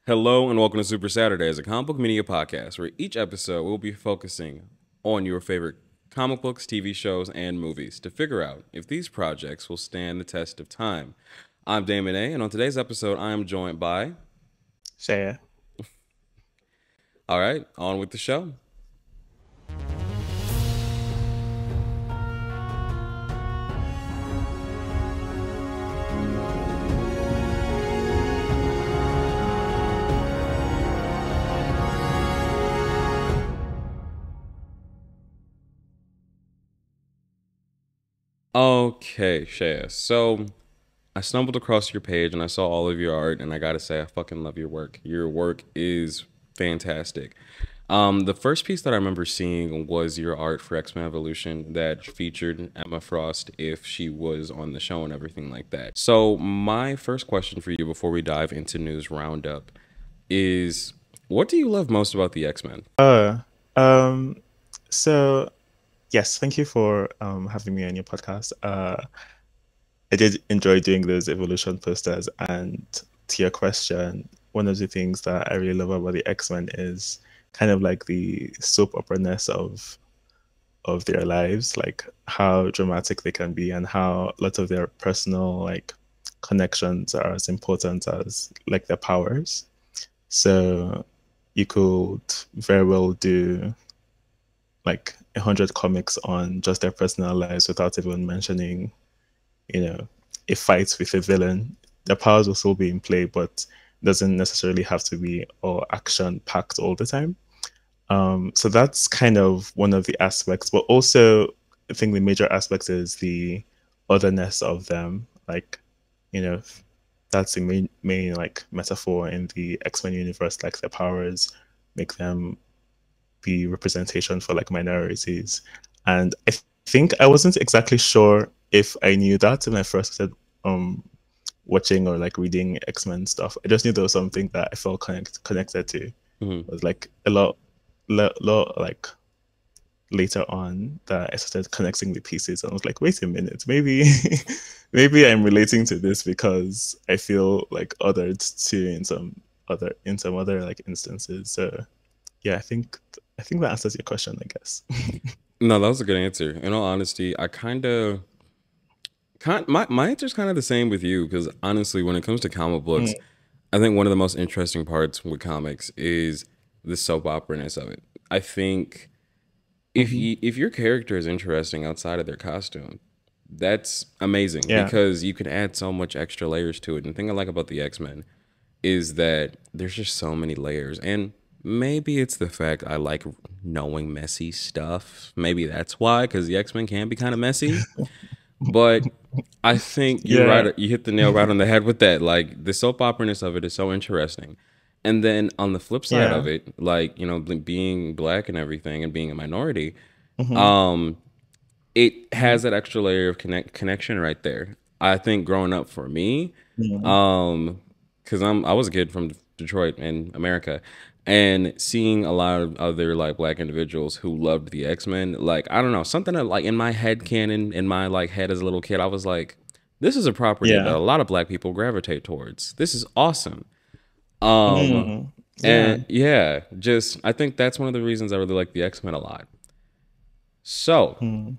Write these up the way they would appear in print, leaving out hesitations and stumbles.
Hello and welcome to Super Saturdays, a comic book media podcast where each episode will be focusing on your favorite comic books, TV shows, and movies to figure out if these projects will stand the test of time. I'm Damon A, and on today's episode, I am joined by. Seye. All right, on with the show. Okay, Shaya. So I stumbled across your page and I saw all of your art, and I gotta say, I fucking love your work. Your work is fantastic. The first piece that I remember seeing was your art for X Men Evolution that featured Emma Frost if she was on the show and everything like that. So, my first question for you before we dive into news roundup is what do you love most about the X Men? Uh, um, so yes, thank you for having me on your podcast. I did enjoy doing those evolution posters, and to your question, one of the things that I really love about the X-Men is kind of like the soap opera-ness of their lives, like how dramatic they can be and how a lot of their personal like connections are as important as like their powers. So you could very well do like 100 comics on just their personal lives without even mentioning, you know, a fight with a villain. Their powers will still be in play, but doesn't necessarily have to be all action packed all the time. So that's kind of one of the aspects, but also I think the major aspect is the otherness of them. Like, you know, that's the main like metaphor in the X-Men universe. Like their powers make them be representation for like minorities. And think I wasn't exactly sure if I knew that when I first started watching or like reading X-Men stuff. I just knew there was something that I felt connected to. It Mhm. was like a lot like later on that I started connecting the pieces and I was like, wait a minute, maybe maybe I'm relating to this because I feel like othered too in some other like instances. So yeah, I think that answers your question, I guess. No, that was a good answer. In all honesty, I my answer's kind of the same with you because honestly, when it comes to comic books, Mm, I think one of the most interesting parts with comics is the soap opera-ness of it. I think hmm. if your character is interesting outside of their costume, that's amazing Yeah, because you can add so much extra layers to it. And the thing I like about the X-Men is that there's just so many layers. And maybe it's the fact I like knowing messy stuff. Maybe that's why, because the X-Men can be kind of messy. But I think you're yeah, right. You hit the nail right on the head with that. Like the soap opera-ness of it is so interesting. And then on the flip side of yeah. it, like, being black and everything and being a minority, Hmm. um, it has that extra layer of connection right there. I think growing up for me, Hmm. um, because I was a kid from Detroit in America, and seeing a lot of other like black individuals who loved the X-Men, like I don't know, something that like in my head canon, in my like head as a little kid, I was like, this is a property that Yeah. a lot of black people gravitate towards. This is awesome. Um, Mm, yeah. and yeah, just I think that's one of the reasons I really like the X-Men a lot. So, Mm,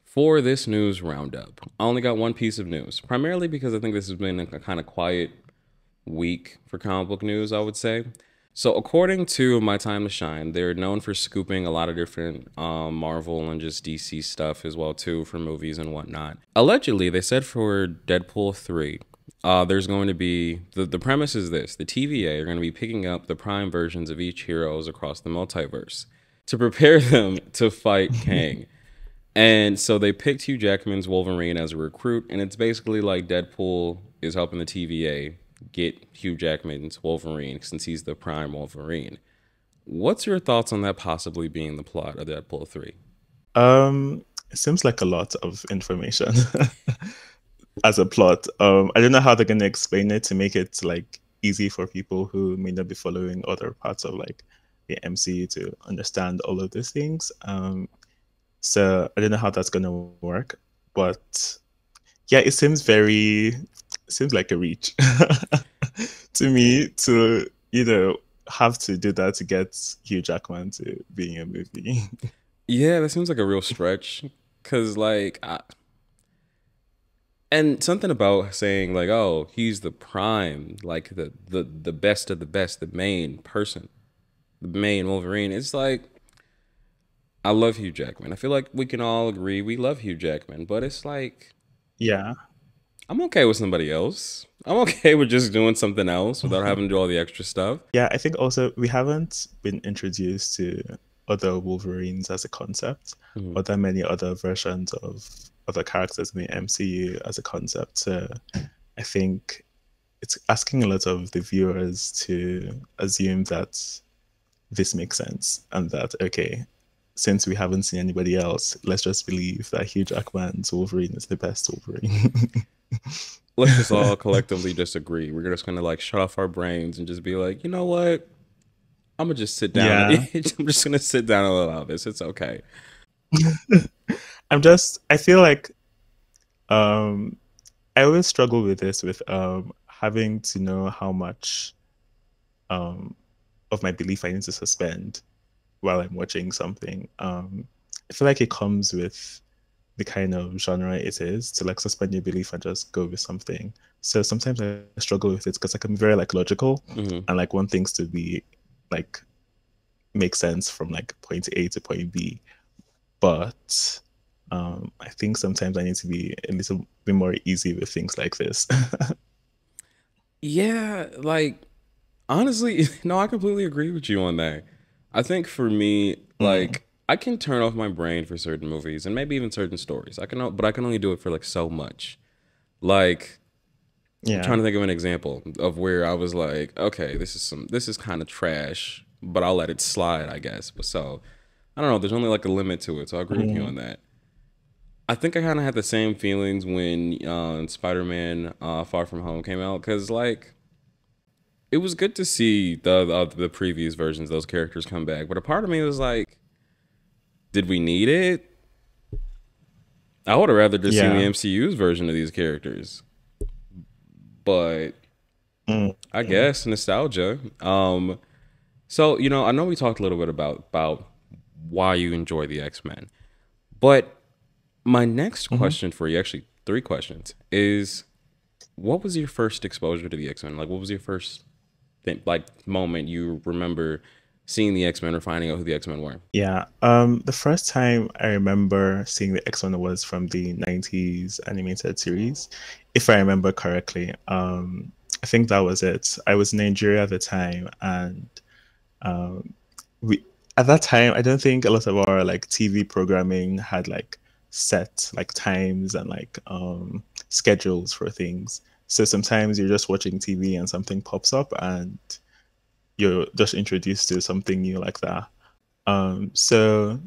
for this news roundup, I only got one piece of news, primarily because I think this has been a kind of quiet week for comic book news, I would say. So, according to My Time to Shine, they're known for scooping a lot of different Marvel and just DC stuff as well too for movies and whatnot. Allegedly, they said for Deadpool 3, there's going to be the premise is this: the TVA are going to be picking up the prime versions of each heroes across the multiverse to prepare them to fight Kang. And so they picked Hugh Jackman's Wolverine as a recruit, and it's basically like Deadpool is helping the TVA get Hugh Jackman's Wolverine since he's the prime Wolverine. What's your thoughts on that possibly being the plot of Deadpool 3? it seems like a lot of information as a plot. I don't know how they're gonna explain it to make it like easy for people who may not be following other parts of like the MCU to understand all of these things. So I don't know how that's gonna work, but yeah, it seems like a reach. To me, to have to do that to get Hugh Jackman to be in a movie. Yeah, that seems like a real stretch. Cause like, and something about saying like, oh, he's the prime, like the best of the best, the main person, the main Wolverine. It's like I love Hugh Jackman. I feel like we can all agree we love Hugh Jackman, but it's like Yeah. I'm okay with somebody else. I'm okay with just doing something else without having to do all the extra stuff. Yeah, I think also we haven't been introduced to other Wolverines as a concept, Mhm. or there are many other versions of other characters in the MCU as a concept. So I think it's asking a lot of the viewers to assume that this makes sense and that, okay, since we haven't seen anybody else, let's just believe that Hugh Jackman's Wolverine is the best Wolverine. Let's just all collectively disagree. We're just gonna like shut off our brains and just be like, you know what? I'm gonna just sit down. Yeah. I'm just gonna sit down and allow this. It's okay. I feel like um I always struggle with this with having to know how much um of my belief I need to suspend while I'm watching something. I feel like it comes with the kind of genre it is to like suspend your belief and just go with something. So sometimes I struggle with it because like I'm very like logical Hmm. and like want things to be like make sense from like point A to point B. But I think sometimes I need to be a little bit more easy with things like this. Yeah, like honestly, no, I completely agree with you on that. I think for me, Mm, like I can turn off my brain for certain movies and maybe even certain stories. But I can only do it for like so much. Like I'm yeah. trying to think of an example of where I was like, okay, this is kind of trash, but I'll let it slide, I guess. But so I don't know. There's only like a limit to it, so I agree with you Mm, on that. I think I kind of had the same feelings when Spider-Man Far From Home came out because like it was good to see the previous versions of those characters come back, but a part of me was like, did we need it? I would have rather just seen the yeah. MCU's version of these characters, but Mm, I mm, guess nostalgia. So I know we talked a little bit about why you enjoy the X Men, but my next mhm. question for you, actually three questions, is what was your first exposure to the X Men? Like, what was your first moment you remember seeing the X Men or finding out who the X Men were? Yeah. The first time I remember seeing the X-Men was from the 90s animated series, if I remember correctly. I think that was it. I was in Nigeria at the time, and um, we at that time I don't think a lot of our like TV programming had like set like times and like schedules for things. So sometimes you're just watching TV and something pops up and you're just introduced to something new like that. So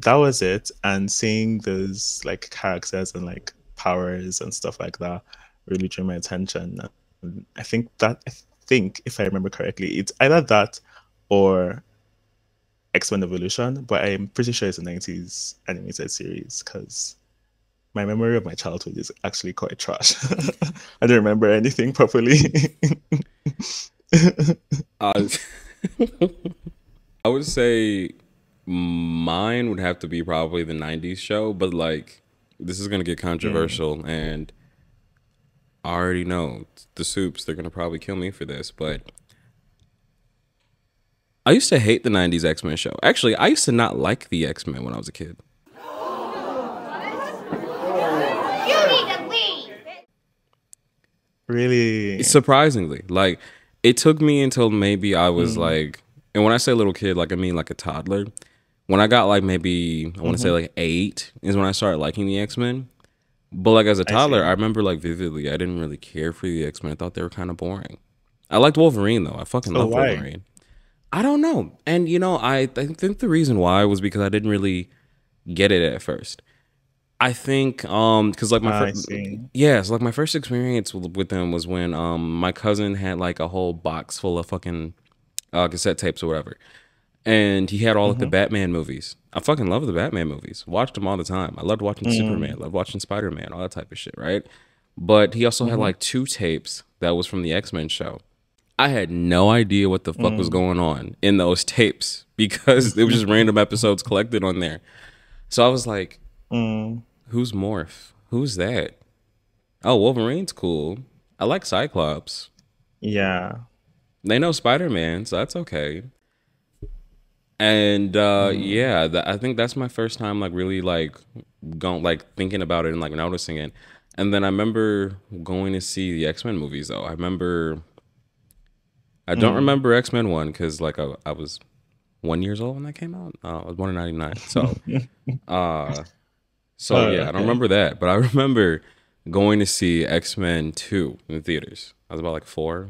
that was it. And seeing those like characters and like powers and stuff like that really drew my attention. And I think if I remember correctly, it's either that or X-Men Evolution, but I'm pretty sure it's a 90s animated series because my memory of my childhood is actually quite trash. I don't remember anything properly. Uh, I would say mine would have to be probably the '90s show, but like this is gonna get Mm, controversial, and I already know the soups. They're gonna probably kill me for this, but I used to hate the '90s X Men show. Actually, I used to not like the X Men when I was a kid. You need to leave. really? Surprisingly, like it took me until maybe I was Mm, like, and when I say little kid, like I mean like a toddler. When I got like maybe I want to say hmm. like 8 is when I started liking the X Men. But like as a I toddler, I see. remember like vividly, I didn't really care for the X Men. I thought they were kind of boring. I liked Wolverine though. I fucking Oh, loved why? Wolverine. I don't know, and I think the reason why was because I didn't really get it at first. I think because like my Ah, first I see. yeah, so like my first experience with them was when my cousin had like a whole box full of fucking cassette tapes or whatever, and he had all like the Hmm. Batman movies. I fucking love the Batman movies. Watched them all the time. I loved watching Superman. Mm, Loved watching Spider Man. All that type of shit, right? But he also had hmm. like two tapes that was from the X Men show. I had no idea what the fuck was going on in those tapes because it was just random episodes collected on there. So I was like, who's Morph? Who's that? Oh, Wolverine's cool. I like Cyclops. Yeah. They know Spider-Man, so that's okay. And yeah, I think that's my first time like really like going like thinking about it and like noticing it. And then I remember going to see the X-Men movies though. I don't remember X-Men 1 because like I was 1 years old when that came out. I was born in '99, so yeah, I don't Okay. remember that, but I remember going to see X-Men 2 in the theaters. I was about like 4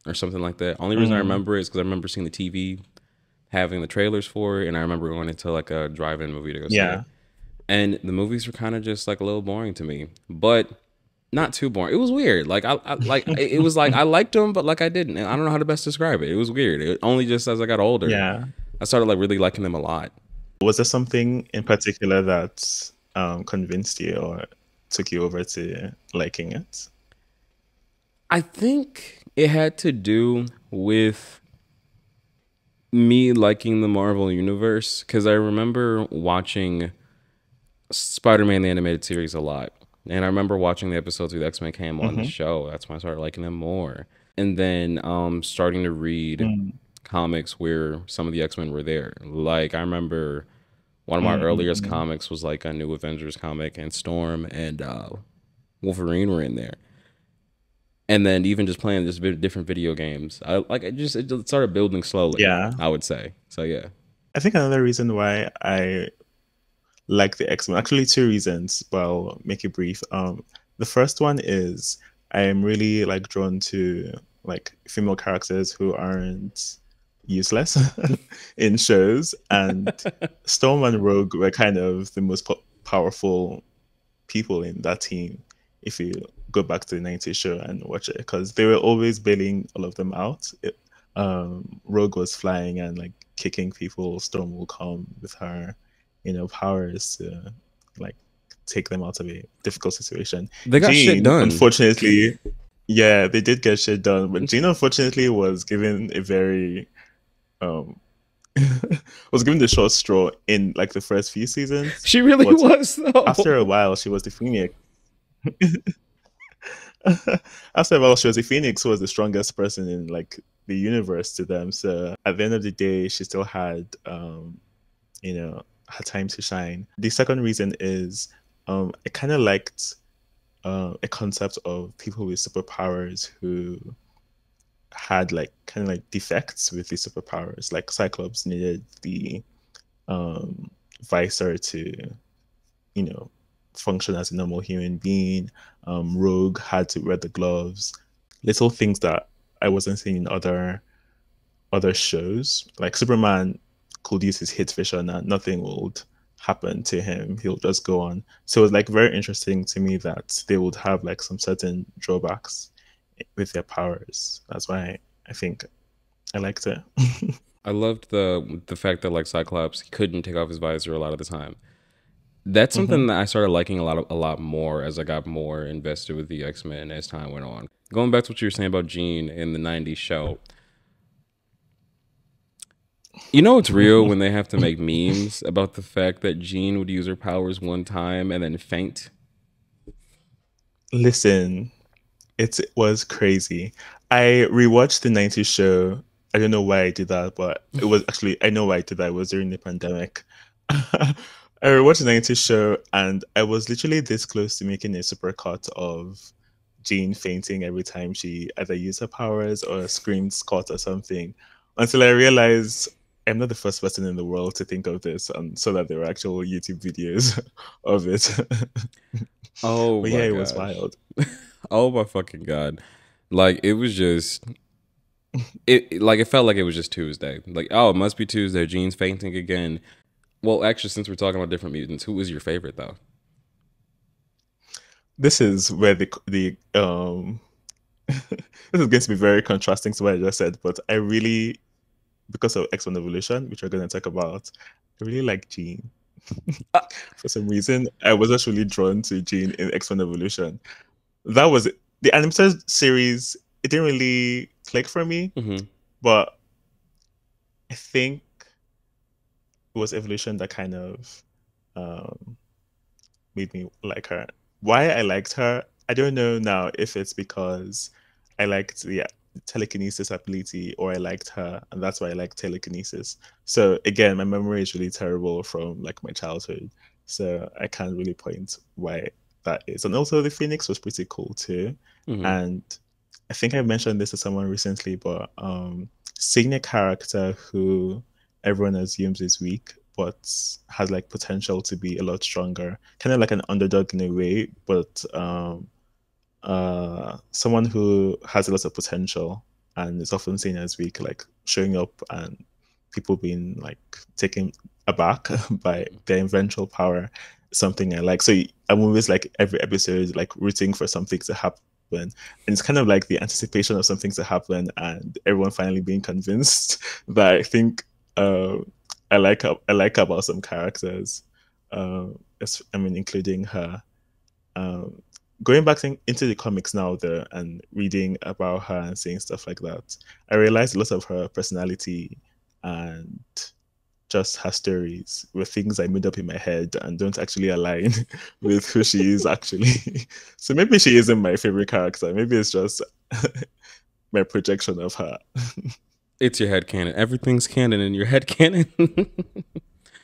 or something like that. Only reason I remember it is because I remember seeing the TV having the trailers for it, and I remember going into like a drive-in movie to go see it. Yeah. And the movies were kind of just like a little boring to me, but not too boring. It was weird. Like I like it was like I liked them, but like I didn't. And I don't know how to best describe it. It was weird. It only just as I got older, Yeah. I started like really liking them a lot. Was there something in particular that convinced you or took you over to liking it? I think it had to do with me liking the Marvel universe because I remember watching Spider-Man the animated series a lot. And I remember watching the episodes where the X-Men came on the show. That's when I started liking them more. And then starting to read comics where some of the X-Men were there. Like I remember one of my earliest comics was like a New Avengers comic, and Storm and Wolverine were in there. And then even just playing just different video games, it started building slowly. Yeah. I would say so. Yeah. I think another reason why I like the X-Men, actually two reasons, but I'll make it brief. The first one is I am really like drawn to like female characters who aren't useless in shows, and Storm and Rogue were kind of the most powerful people in that team if you go back to the 90s show and watch it, because they were always bailing all of them out. Rogue was flying and like kicking people. Storm will come with her, powers to like take them out of a difficult situation. They got shit Jean, done. unfortunately, yeah, they did get shit done, but Jean unfortunately was given a very was given the short straw in like the first few seasons. She really But was though. after a while, she was the Phoenix. After a while, she was the Phoenix, who was the strongest person in like the universe to them. So at the end of the day, she still had, her time to shine. The second reason is, I kind of liked a concept of people with superpowers who had like kind of like defects with the superpowers. Like Cyclops needed the visor to, function as a normal human being. Rogue had to wear the gloves. Little things that I wasn't seeing in other shows. Like Superman could use his hit vision and nothing would happen to him. He'll just go on. So it was like very interesting to me that they would have like some certain drawbacks with their powers. That's why I think I liked it. I loved the fact that like Cyclops couldn't take off his visor a lot of the time. That's something that I started liking a lot more as I got more invested with the X-Men as time went on. Going back to what you were saying about Jean in the 90s show. You know it's real when they have to make memes about the fact that Jean would use her powers one time and then faint. Listen, it was crazy. I rewatched the 90s show. I don't know why I did that, but it was actually, I know why I did that. It was during the pandemic. I rewatched the 90s show and I was literally this close to making a supercut of Jean fainting every time she either used her powers or screamed Scott or something, until I realized I'm not the first person in the world to think of this, and so that there were actual YouTube videos of it. Oh But my yeah, it gosh. was wild. Oh my fucking god. Like it was just it felt like it was just Tuesday. Like, oh, it must be Tuesday. Jean's fainting again. Well, actually, since we're talking about different mutants, who was your favorite though? This is where the this is going to be very contrasting to what I just said, but I really, because of X1 Evolution, which we're going to talk about, I really like Jean. For some reason, I was actually drawn to Jean in X1 Evolution. That was the animated series. It didn't really click for me. Mm-hmm. But I think it was evolution that kind of um, made me like her. Why I liked her, I don't know now if it's because I liked the telekinesis ability or I liked her and that's why I like telekinesis. So again, my memory is really terrible from like my childhood. So I can't really point why that is. And also the Phoenix was pretty cool too. Mm-hmm. And I think I mentioned this to someone recently, but seeing a character who everyone assumes is weak but has like potential to be a lot stronger, kind of like an underdog in a way, but someone who has a lot of potential and is often seen as weak, like showing up and people being like taken aback by their eventual power, something I like. So I'm always like every episode like rooting for something to happen. And it's kind of like the anticipation of something to happen and everyone finally being convinced that I think uh, I like about some characters. I mean, including her. Um, Going back into the comics now, though, and reading about her and saying stuff like that, I realized a lot of her personality and just her stories were things I made up in my head and don't actually align with who she is actually. So maybe she isn't my favorite character. Maybe it's just my projection of her. It's your head canon. Everything's canon in your head canon.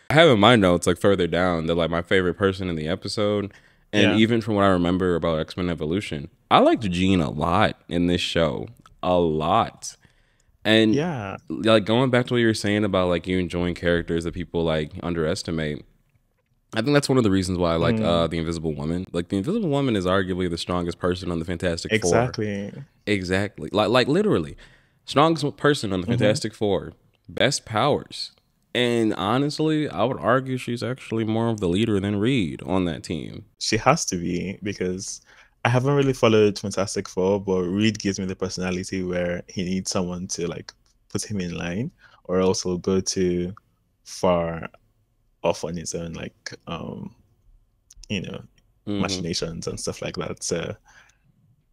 I have in my notes, like further down, that like my favorite person in the episode, and Yeah. even from what I remember about X-Men Evolution, I liked Jean a lot in this show. A lot. And Yeah. like going back to what you were saying about like you enjoying characters that people like underestimate, I think that's one of the reasons why I like Mm, the Invisible Woman. Like the Invisible Woman is arguably the strongest person on the Fantastic Four. exactly. Exactly. Like literally. Strongest person on the Hmm. Fantastic Four. Best powers. And honestly, I would argue she's actually more of the leader than Reed on that team. She has to be because I haven't really followed Fantastic Four, but Reed gives me the personality where he needs someone to like put him in line or else he'll go too far off on his own, like you know, Hmm. machinations and stuff like that. So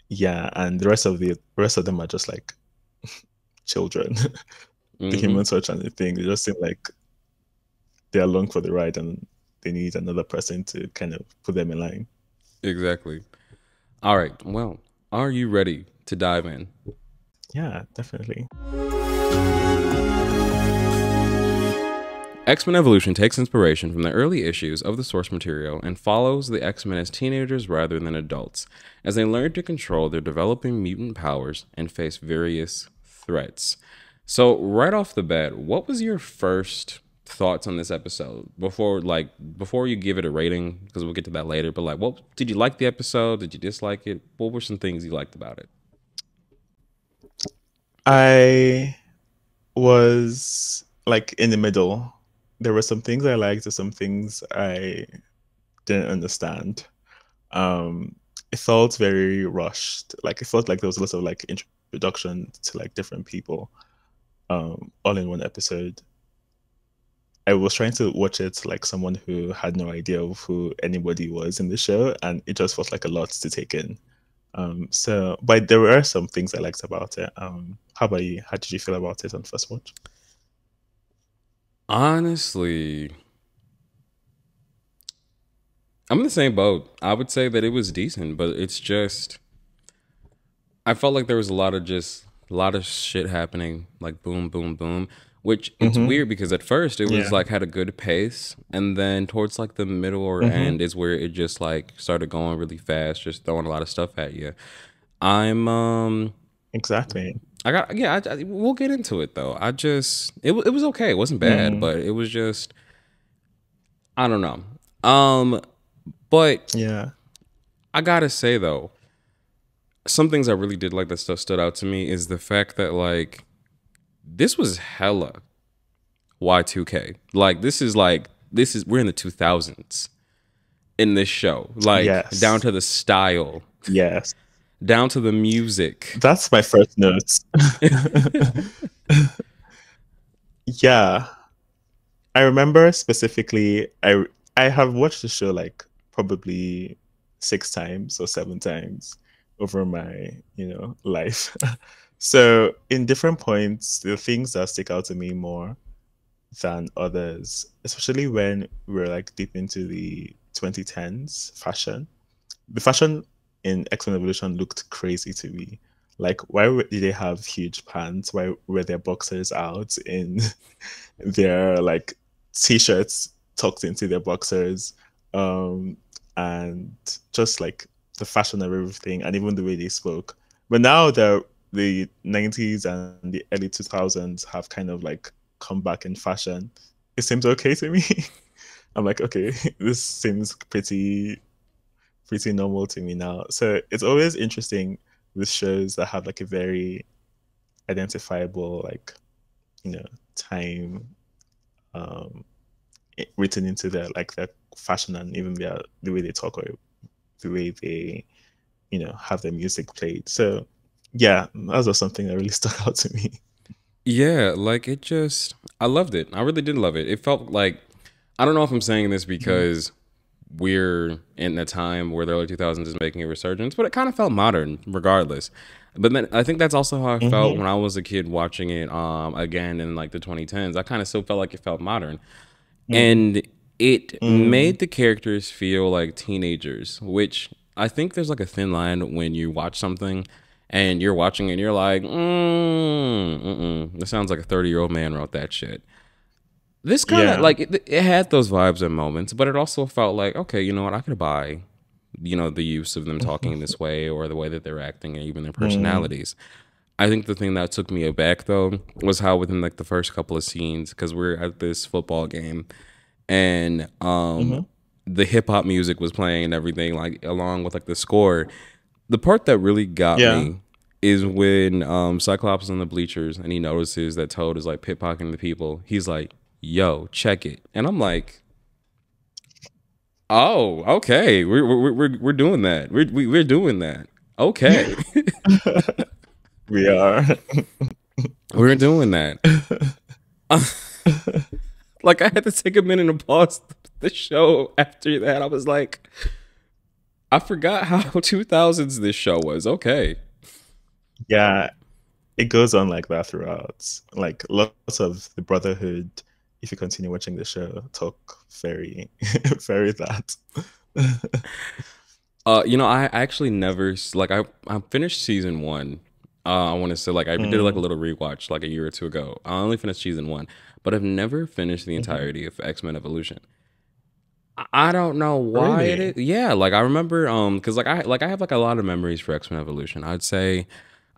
yeah, and the rest of them are just like children. The Hmm. Human Torch and the thing, they just seem like they're along for the ride and they need another person to kind of put them in line. Exactly. All right. Well, are you ready to dive in? Yeah, definitely. X-Men Evolution takes inspiration from the early issues of the source material and follows the X-Men as teenagers rather than adults, as they learn to control their developing mutant powers and face various threats. So, right off the bat, what was your first thoughts on this episode before you give it a rating, because we'll get to that later, but like what did you like the episode? Did you dislike it? What were some things you liked about it? I was like in the middle. There were some things I liked, and some things I didn't understand. Um, it felt very rushed. Like it felt like there was a lot of like introduction to like different people, all in one episode. I was trying to watch it like someone who had no idea of who anybody was in the show, and it just felt like a lot to take in. But there were some things I liked about it. How about you? How did you feel about it on first watch? Honestly, I'm in the same boat. I would say that it was decent, but it's just I felt like there was a lot of shit happening, like boom, boom, boom. Which it's Mm-hmm. weird because at first it was Yeah. like had a good pace, and then towards like the middle or Mm-hmm. end is where it just like started going really fast, just throwing a lot of stuff at you. I'm Exactly. I got yeah. We'll get into it though. It was okay. It wasn't bad, Mm. but it was just I don't know. But Yeah. I gotta say though, some things I really did like that stuff stood out to me is the fact that like this was hella Y2K. This is we're in the 2000s in this show. Like down Yes. to the style, Yes. down to the music. That's my first note. Yeah. I remember specifically, I have watched the show like probably 6 times or 7 times over my life. So in different points, the things that stick out to me more than others, especially when we're like deep into the 2010s fashion. The fashion in X-Men Evolution looked crazy to me. Like, did they have huge pants? Why were their boxers out in their like t-shirts tucked into their boxers? Um, and just like the fashion of everything, and even the way they spoke. But now the 90s and the early 2000s have kind of like come back in fashion. It seems okay to me. I'm like, okay, this seems pretty normal to me now. So it's always interesting with shows that have like a very identifiable like, you know, time um written into their fashion and even the way they talk or the way they, have their music played. So yeah, that was something that really stuck out to me. Yeah, like I loved it. I really did love it. It felt like, I don't know if I'm saying this because we're in a time where the early 2000s is making a resurgence, but it kind of felt modern regardless. But then I think that's also how I felt Mm-hmm. when I was a kid watching it again in like the 2010s. I kind of still felt like it felt modern. And it Mm. made the characters feel like teenagers, which I think there's like a thin line when you watch something and you're watching it and you're like, this sounds like a 30-year-old man wrote that shit. This kind of Yeah. like it had those vibes and moments, but it also felt like, okay, you know what, I could buy, the use of them talking in this way or the way that they're acting and even their Mm. personalities. I think the thing that took me aback though was how within like the first couple of scenes, because we're at this football game and Mm-hmm. the hip hop music was playing and everything, like along with like the score. The part that really got Yeah. me is when Cyclops is on the bleachers and he notices that Toad is like pickpocketing the people. He's like, "Yo, check it," and I'm like, "Oh, okay, we're doing that. We're doing that. Okay, We are. we're doing that." Like I had to take a minute and pause the show after that. I was like, I forgot how 2000s this show was. Okay. Yeah, it goes on like that throughout. Like lots of the Brotherhood, if you continue watching the show, talk very, very that. I actually never like I finished season one. I want to say like I did like a Mm, little rewatch like a year or two ago. I only finished season one, but I've never finished the mhm. entirety of X Men Evolution. I don't know why it Really? is. Yeah, like I remember because I have like a lot of memories for X Men Evolution. I'd say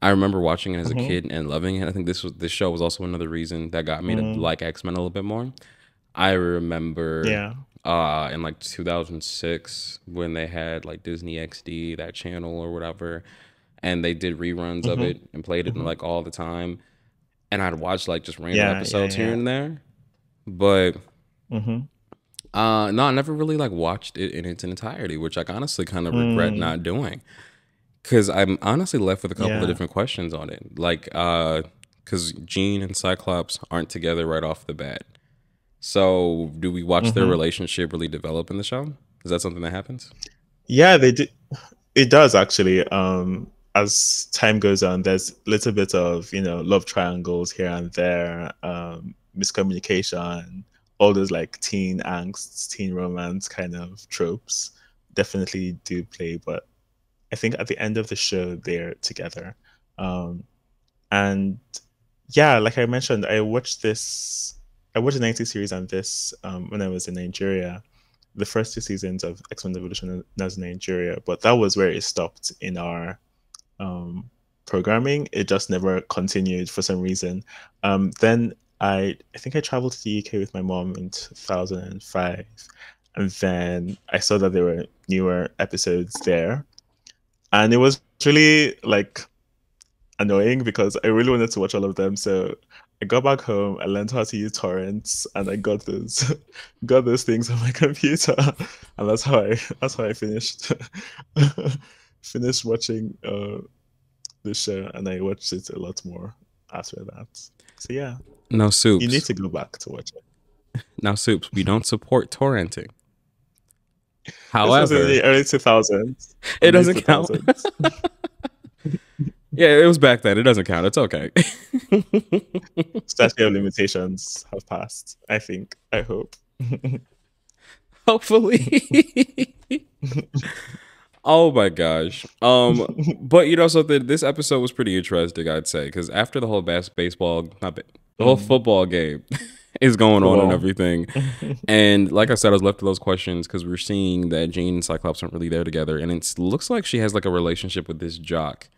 I remember watching it as a Hmm. kid and loving it. I think this show was also another reason that got me to Mm, like X Men a little bit more. I remember yeah. in like 2006 when they had like Disney XD, that channel or whatever, and they did reruns of Hmm. it and played it Hmm. like all the time. And I'd watch like just random Yeah, yeah, episodes here yeah. and there. But Hmm. no, I never really like watched it in its entirety, which I honestly kind of regret Mm, not doing. Cause I'm honestly left with a couple of yeah. different questions on it. Like because Jean and Cyclops aren't together right off the bat. So, do we watch their Hmm. relationship really develop in the show? Is that something that happens? Yeah, they do. It does actually. As time goes on, there's a little bit of, love triangles here and there, miscommunication, all those like teen angst, teen romance kind of tropes definitely do play. But I think at the end of the show, they're together. Um, and yeah, like I mentioned, I watched the 90s series and this when I was in Nigeria, the first two seasons of X-Men Evolution as in Nigeria, but that was where it stopped in our um, programming. It just never continued for some reason. Then I think I traveled to the UK with my mom in 2005, and then I saw that there were newer episodes there, and it was really like annoying because I really wanted to watch all of them. So I got back home, I learned how to use torrents, and I got those got those things on my computer, and that's how I finished finished watching the show, and I watched it a lot more after that. So yeah, No you need soups. to go back to watch it. Now soups. We don't support torrenting. This was in However, the early 2000s or it late doesn't count. 2000s. Yeah, it was back then. It doesn't count. It's okay. Statute of limitations have passed, I think. I hope. Hopefully. Oh my gosh. But you know something, this episode was pretty interesting, I'd say, because after the whole baseball, not ba- the whole football game is going on and Football. everything. And like I said, I was left with those questions because we're seeing that Jean and Cyclops aren't really there together, and it looks like she has like a relationship with this jock,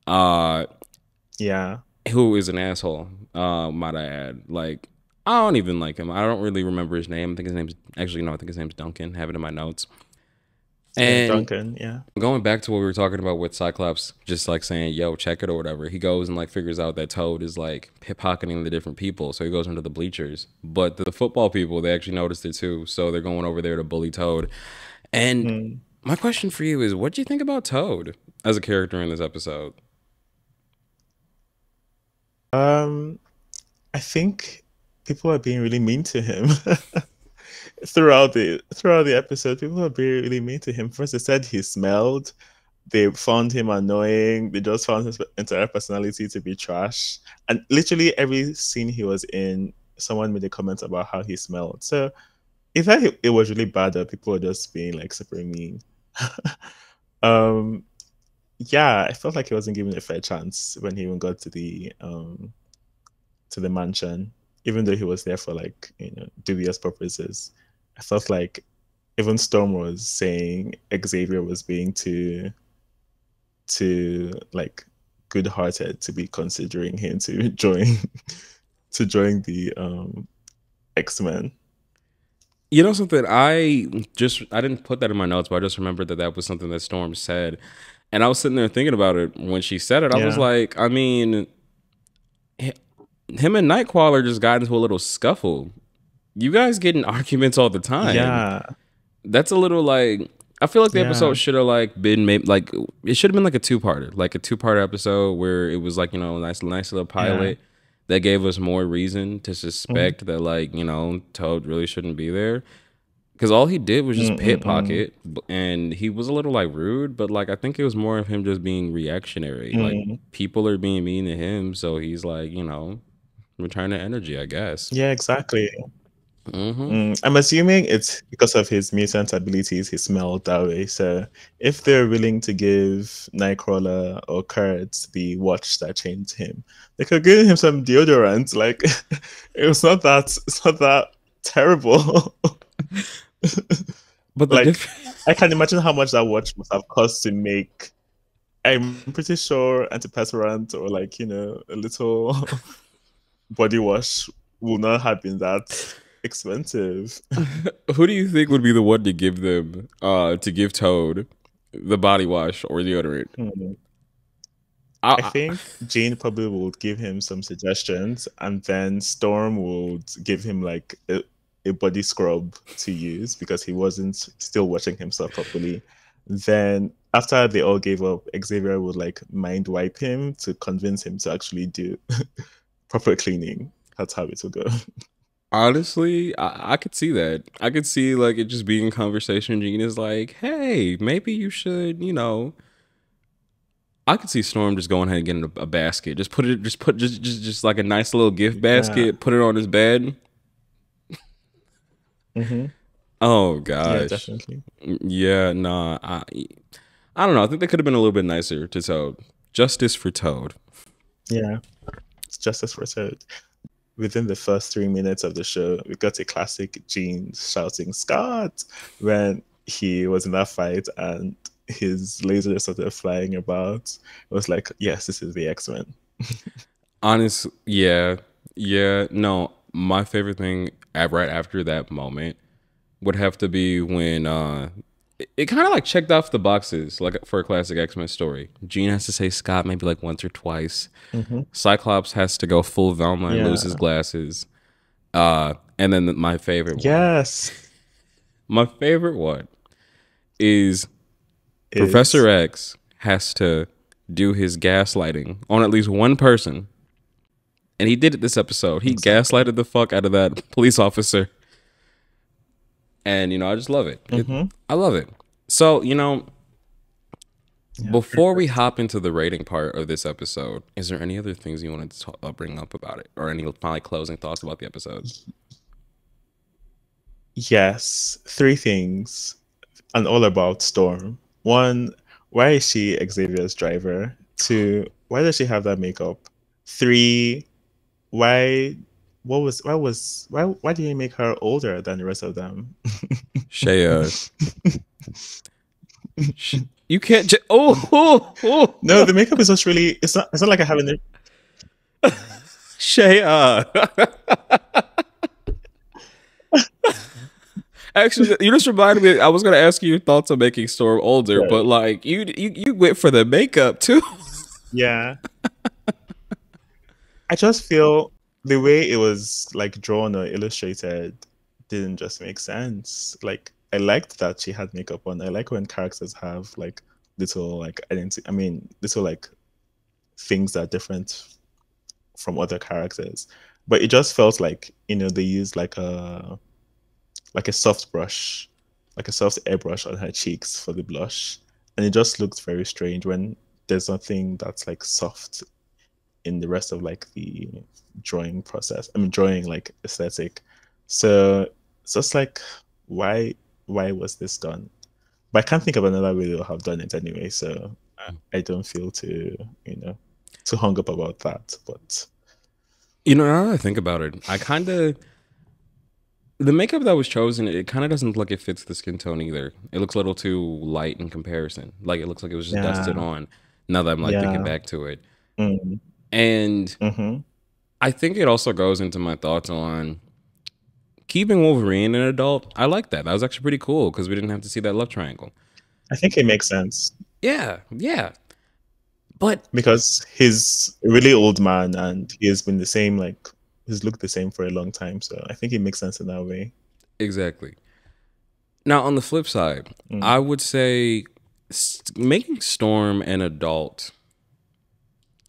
Yeah. who is an asshole. Might I add? Like, I don't even like him. I don't really remember his name. I think his name's actually no. I think his name's Duncan. I have it in my notes. Yeah, And Duncan, yeah. going back to what we were talking about with Cyclops, just like saying, yo, check it or whatever, he goes and like figures out that Toad is like pickpocketing the different people. So he goes into the bleachers. But the football people, they actually noticed it too. So they're going over there to bully Toad. And my question for you is, what do you think about Toad as a character in this episode? I think people are being really mean to him. throughout the episode, people are being really mean to him. First, they said he smelled. They found him annoying. They just found his entire personality to be trash. And literally every scene he was in, someone made a comment about how he smelled. So if it was really bad that people were just being like super mean. um, yeah, I felt like he wasn't given a fair chance when he even got to the mansion, even though he was there for like dubious purposes. I felt like even Storm was saying Xavier was being too like good-hearted to be considering him to join the X-Men. You know something? I didn't put that in my notes, but I just remembered that was something that Storm said. And I was sitting there thinking about it when she said it. I was like, I mean, him and Nightcrawler just got into a little scuffle. You guys get in arguments all the time. Yeah. That's a little like, I feel like the episode should have like been maybe like, it should have been like a two-part episode where it was like, nice little pilot that gave us more reason to suspect that like, Toad really shouldn't be there. Because all he did was just pickpocket, and he was a little like rude, but like I think it was more of him just being reactionary. Like people are being mean to him, so he's like, returning energy, I guess. Yeah, exactly. I'm assuming it's because of his mutant abilities he smelled that way. So if they're willing to give Nightcrawler or Kurt the watch that changed him, they could give him some deodorant. Like it's not that terrible. But like I can imagine how much that watch must have cost to make. I'm pretty sure antiperspirant or like a little body wash will not have been that expensive. Who do you think would be the one to give them to give Toad the body wash or deodorant? I think Jane probably would give him some suggestions, and then Storm would give him like a body scrub to use because he wasn't still washing himself properly. Then after they all gave up, Xavier would like mind wipe him to convince him to actually do proper cleaning. That's how it will go. Honestly, I could see that. I could see like it just being conversation. Jean is like, hey, maybe you should, I could see Storm just going ahead and getting a basket. Just like a nice little gift basket, put it on his bed. Oh gosh. Yeah, definitely. Yeah, nah. I don't know. I think they could have been a little bit nicer to Toad. Justice for Toad. Yeah. It's justice for Toad. Within the first 3 minutes of the show, we got a classic Jean shouting Scott when he was in that fight and his laser started flying about. It was like, yes, this is the X-Men. Honestly, yeah. No, my favorite thing right after that moment would have to be when it kind of like checked off the boxes like for a classic X-Men story. Jean has to say Scott maybe like once or twice. Cyclops has to go full Velma and lose his glasses. And then my favorite my favorite one is Professor X has to do his gaslighting on at least one person. And he did it this episode. He gaslighted the fuck out of that police officer. And, I just love it. I love it. So, Yeah, Before we hop into the rating part of this episode, is there any other things you wanted to bring up about it, or any finally closing thoughts about the episode? yes, three things, and all about Storm. One, why is she Xavier's driver? Two, why does she have that makeup? Three, why why did he make her older than the rest of them? Shay, you can't. No, the makeup is just really. It's not like I have any. Shay. Actually, you just reminded me. I was gonna ask you your thoughts on making Storm older, Right. but like you went for the makeup too. Yeah, I just feel the way it was like drawn or illustrated didn't just make sense. Like I liked that she had makeup on. I like when characters have like little like identity. I mean, little like things that are different from other characters. But it just felt like they used like a soft brush, like a soft airbrush on her cheeks for the blush, and it just looked very strange when there's nothing that's like soft in the rest of like the drawing process. I mean, drawing like aesthetic. So it's just like, why was this done? But I can't think of another way they'll have done it anyway. So I don't feel too hung up about that. But Now that I think about it, the makeup that was chosen, it kind of doesn't look like it fits the skin tone either. It looks a little too light in comparison. Like it looks like it was just dusted yeah, on. Now that I'm like thinking yeah, back to it, mm, and mm-hmm. I think it also goes into my thoughts on keeping Wolverine an adult. I like that. That was actually pretty cool because we didn't have to see that love triangle. I think it makes sense Yeah, yeah. But because he's a really old man and he has been the same, like he's looked the same for a long time. So I think it makes sense in that way. exactly. Now on the flip side, Mm. I would say making Storm an adult,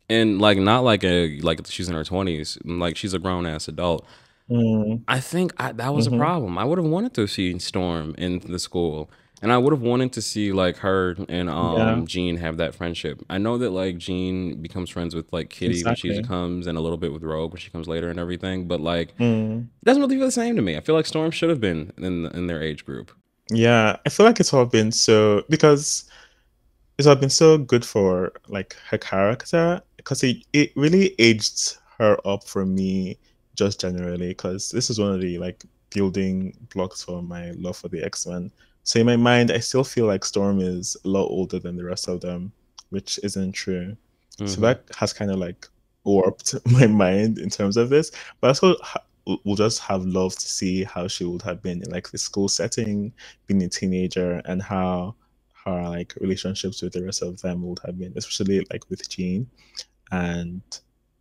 and like not like she's in her 20s, like she's a grown ass adult. Mm. I think that was a Mm-hmm. problem. I would have wanted to see Storm in the school, and I would have wanted to see like her and Yeah, Jean have that friendship. I know that like Jean becomes friends with like Kitty when she exactly. comes, and a little bit with Rogue when she comes later and everything. But like, it Mm. doesn't really feel the same to me. I feel like Storm should have been in their age group. Yeah, I feel like it's all been so because it's all been so good for like her character because it really aged her up for me just generally because this is one of the like building blocks for my love for the X-Men. So in my mind, I still feel like Storm is a lot older than the rest of them, which isn't true. So Hmm. that has kind of like warped my mind in terms of this. But also, we'll just have loved to see how she would have been in like the school setting, being a teenager, and how her like relationships with the rest of them would have been, especially like with Jean and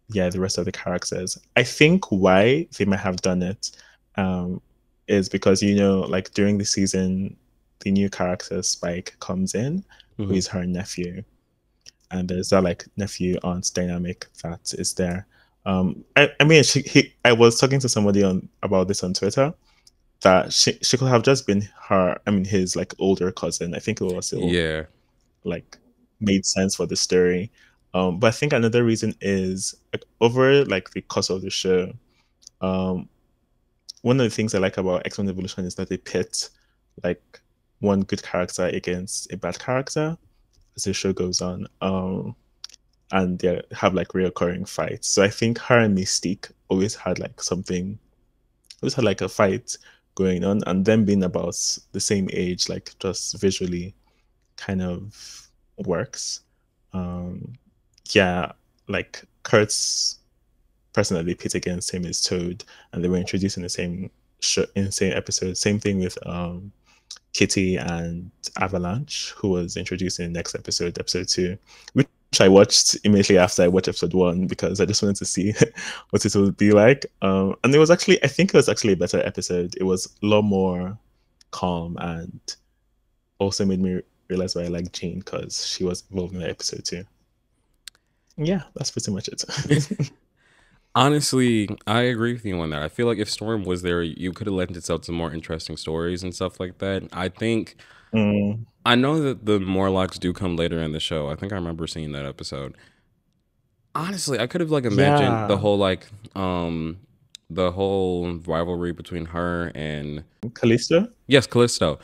yeah, the rest of the characters. I think why they might have done it um, is because like during the season, the new character Spike comes in, who Hmm. is her nephew, and there's that like nephew aunt dynamic that is there. I mean, I was talking to somebody on about this on Twitter that she could have just been her. I mean, his like older cousin. I think it was still Yeah. like made sense for the story. But I think another reason is like over like the course of the show. Um, one of the things I like about X Men Evolution is that they pit like one good character against a bad character as the show goes on. And they have like reoccurring fights. So I think her and Mystique always had like a fight going on, and them being about the same age, like just visually kind of works. Um, yeah, like Kurt's person that they pit against him is Toad, and they were introduced in the same show, in the same episode. Same thing with Kitty and Avalanche, who was introduced in the next episode, episode 2, which I watched immediately after I watched episode 1 because I just wanted to see what it would be like. And it was actually, I think it was actually a better episode. It was a lot more calm and also made me realize why I like Jane because she was involved in the episode too. Yeah, that's pretty much it. Honestly, I agree with you on that. I feel like if Storm was there, you could have lent itself to more interesting stories and stuff like that. I think Mm, I know that the Morlocks do come later in the show. I think I remember seeing that episode. Honestly, I could have like imagined Yeah, the whole rivalry between her and Callisto. yes, Callisto.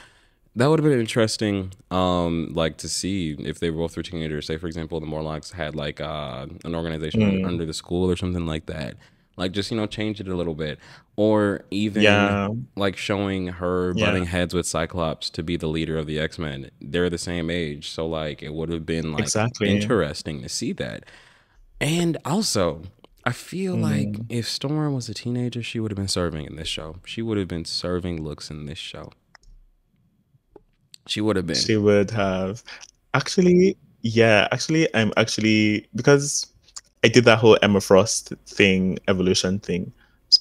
That would have been interesting, like to see if they both were teenagers. Say, for example, the Morlocks had like an organization Mm, under the school or something like that. Like just change it a little bit, or even yeah, like showing her yeah, butting heads with Cyclops to be the leader of the X-Men. They're the same age, so like it would have been like exactly. interesting to see that. And also, I feel like Mm. if Storm was a teenager, she would have been serving in this show. She would have been serving looks in this show. She would have been. She would have actually, yeah, actually, I'm actually because I did that whole Emma Frost thing, evolution thing.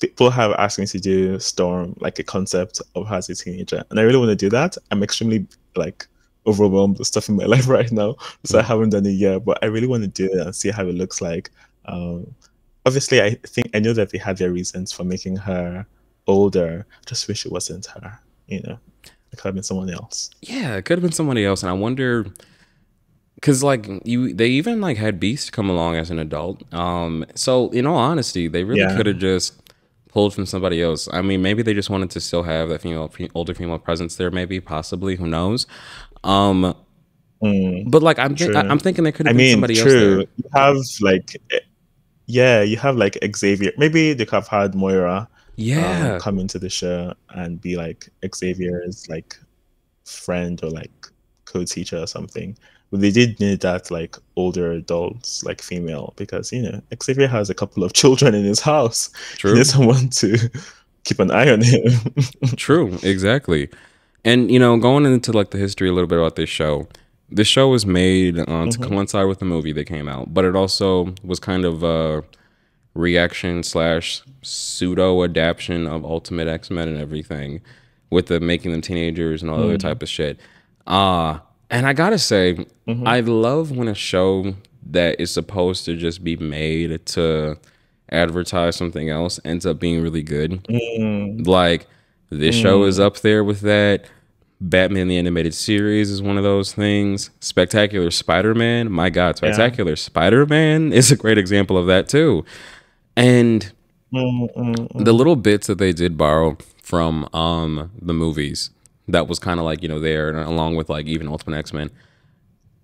People have asked me to do Storm, like a concept of her as a teenager, and I really want to do that. I'm extremely like overwhelmed with stuff in my life right now, so I Mm. haven't done it yet. But I really want to do it and see how it looks like. Um, Obviously, I think I know that they had their reasons for making her older. Just wish it wasn't her. It could have been someone else. Yeah, it could have been somebody else, and I wonder because like they even like had Beast come along as an adult. So in all honesty, they really Yeah. could have just pulled from somebody else. I mean, maybe they just wanted to still have that older female presence there. Maybe, possibly, who knows? Um, Mm, but like true. I'm thinking there could have I been mean, somebody else true. there. You have like, yeah, you have like Xavier. Maybe they could have had Moira Yeah, come into the show and be like Xavier's like friend or like co-teacher or something. But they did need that like older adults, like female, because Xavier has a couple of children in his house. He true, needs someone to keep an eye on him. true, exactly. And going into like the history a little bit about this show. This show was made to Hmm. coincide with the movie that came out, but it also was kind of a reaction slash pseudo adaptation of Ultimate X-Men and everything, with the making them teenagers and all other Mm, type of shit. And I gotta say, hmm. I love when a show that is supposed to just be made to advertise something else ends up being really good. Mm, Like this show is mm, up there with that. Batman the Animated Series is one of those things. Spectacular Spider-Man, my God, yeah. Spectacular Spider-Man is a great example of that too. And Mm, mm, the mm. little bits that they did borrow from the movies that was kind of like there, and along with like even Ultimate X-Men,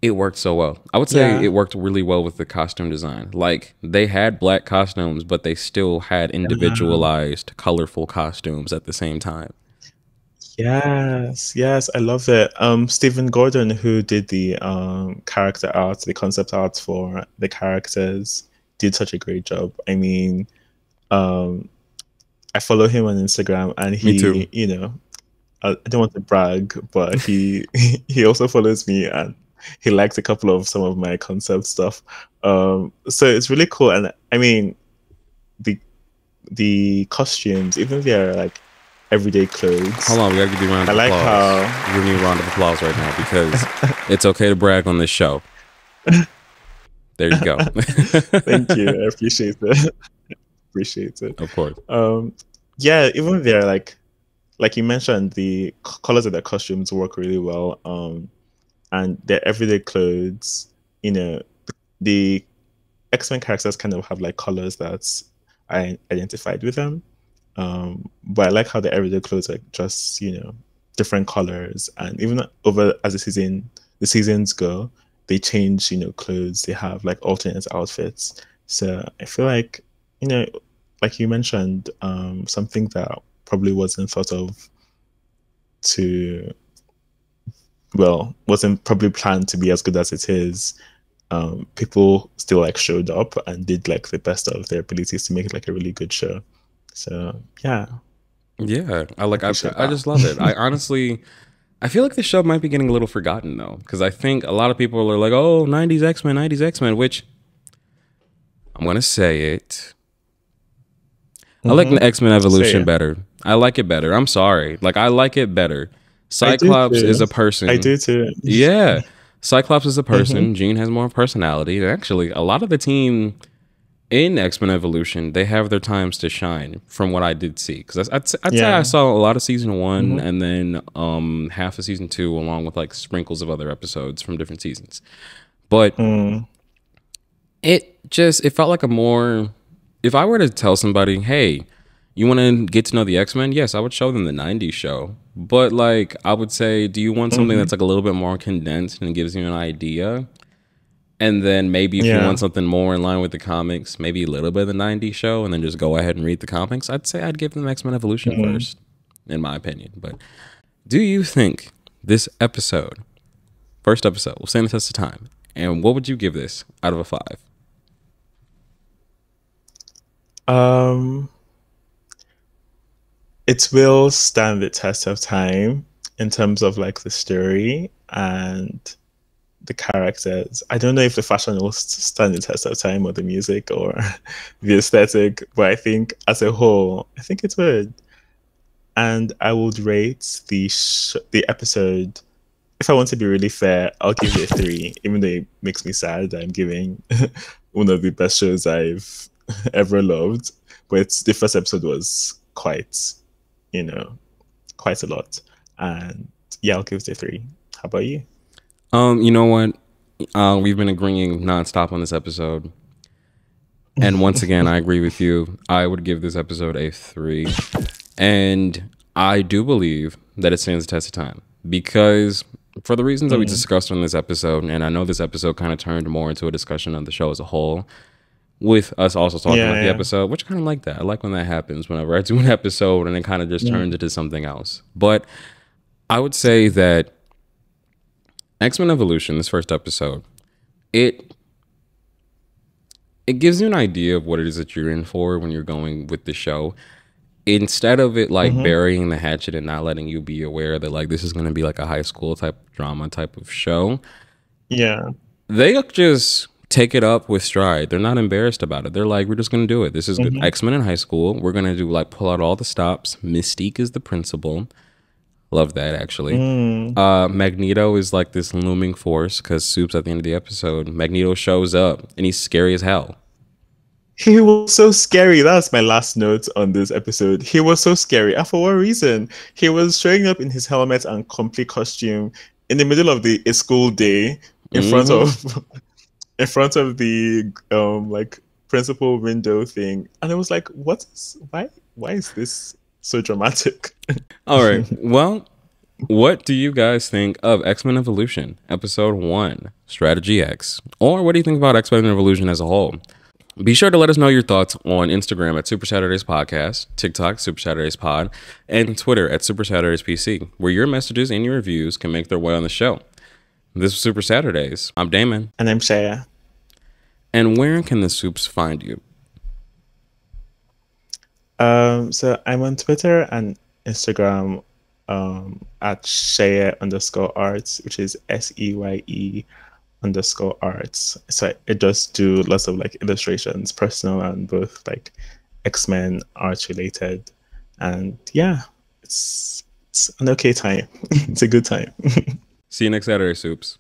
it worked so well. I would say Yeah. it worked really well with the costume design. Like they had black costumes, but they still had individualized, colorful costumes at the same time. Yes, yes, I love it. Stephen Gordon, who did the character art, the concept art for the characters, did such a great job. I mean, um, I follow him on Instagram, and Me too. I don't want to brag, but he he also follows me, and he likes a couple of some of my concept stuff. So it's really cool, and I mean the costumes, even if they're like everyday Hold clothes. on, we gotta give you a round I of like applause. how We're giving you a round of applause right now because it's okay to brag on this show. There you go. thank you. I appreciate it. Appreciate it. Of course. Um, yeah, even there, like you mentioned, the colors of their costumes work really well. And their everyday clothes, you know, the X-Men characters kind of have like colors that's I identified with them. But I like how the everyday clothes are just, different colors, and even over as the seasons go, they change, clothes. They have like alternate outfits. So I feel like, you know, like you mentioned, something that probably wasn't thought of to, well, wasn't probably planned to be as good as it is. People still like showed up and did like the best of their abilities to make it like a really good show. So yeah, Yeah, I appreciate I that. just love it. I honestly I feel like the show might be getting a little forgotten though, because I think a lot of people are like, "Oh, '90s X-Men, '90s X-Men," which I'm gonna say it. I like the Mm-hmm. X-Men Say Evolution it. better. I like it better. I'm sorry, like I like it better. I do Cyclops too. is a I person. do too. Yeah, Cyclops is a Mm-hmm. person. Jean has more personality. And actually, a lot of the team in X-Men Evolution, they have their times to shine from what I did see. Because I'd say I Yeah. saw a lot of season one Mhm. and then half of season two, along with like sprinkles of other episodes from different seasons. But Mm. it felt like a more, if I were to tell somebody, hey, you want to get to know the X-Men? Yes, I would show them the 90s show. But like I would say, do you want something Mhm. that's like a little bit more condensed and gives you an idea? And then maybe if you Yeah. want something more in line with the comics, maybe a little bit of the 90s show and then just go ahead and read the comics, I'd say I'd give them X-Men Evolution Mhm. first, in my opinion. But do you think this episode, first episode, will stand the test of time? And what would you give this out of a 5? Um, it will stand the test of time in terms of like the story and the characters. I don't know if the fashion will stand the test of time or the music or the aesthetic, but I think as a whole, I think it would. And I would rate the episode. If I want to be really fair, I'll give it a 3, even though it makes me sad that I'm giving one of the best shows I've ever loved. But the first episode was quite, you know, quite a lot. And yeah, I'll give it a 3. How about you? You know what? We've been agreeing nonstop on this episode. And once again, I agree with you. I would give this episode a 3. And I do believe that it stands the test of time because for the reasons that we Mm. discussed on this episode, and I know this episode kind of turned more into a discussion of the show as a whole, with us also talking Yeah, about the yeah. episode, which I kind of like that. I like when that happens whenever I do an episode and it kind of just turns into something else. But I would say that X-Men Evolution, this first episode, it it gives you an idea of what it is that you're in for when you're going with the show. Instead of it like Mm-hmm. burying the hatchet and not letting you be aware that like this is going to be like a high school type drama type of show, Yeah. they just take it up with stride. They're not embarrassed about it. They're like, we're just going to do it. This is good. Mm-hmm. X-Men in high school. We're going to do like pull out all the stops. Mystique is the principal. Love that actually. Mm. Magneto is like this looming force because Soup's at the end of the episode. Magneto shows up and he's scary as hell. He was so scary. That's my last note on this episode. He was so scary. And for what reason? He was showing up in his helmet and complete costume in the middle of a school day in front Hmm. of in front of the like principal window thing. And I was like, why is this so dramatic? All right. Well, what do you guys think of X-Men Evolution, Episode 1, Strategy X? Or what do you think about X-Men Evolution as a whole? Be sure to let us know your thoughts on Instagram at Super Saturdays Podcast, TikTok, Super Saturdays Pod, and Twitter at Super Saturdays PC, where your messages and your reviews can make their way on the show. This is Super Saturdays. I'm Damon. And I'm Seye. And where can the Soups find you? So I'm on Twitter and Instagram at Seye_arts, which is SEYE_arts. So I just do lots of like illustrations, personal and both like X-Men art related. And yeah, it's an okay time. It's a good time. See you next Saturday, Soups.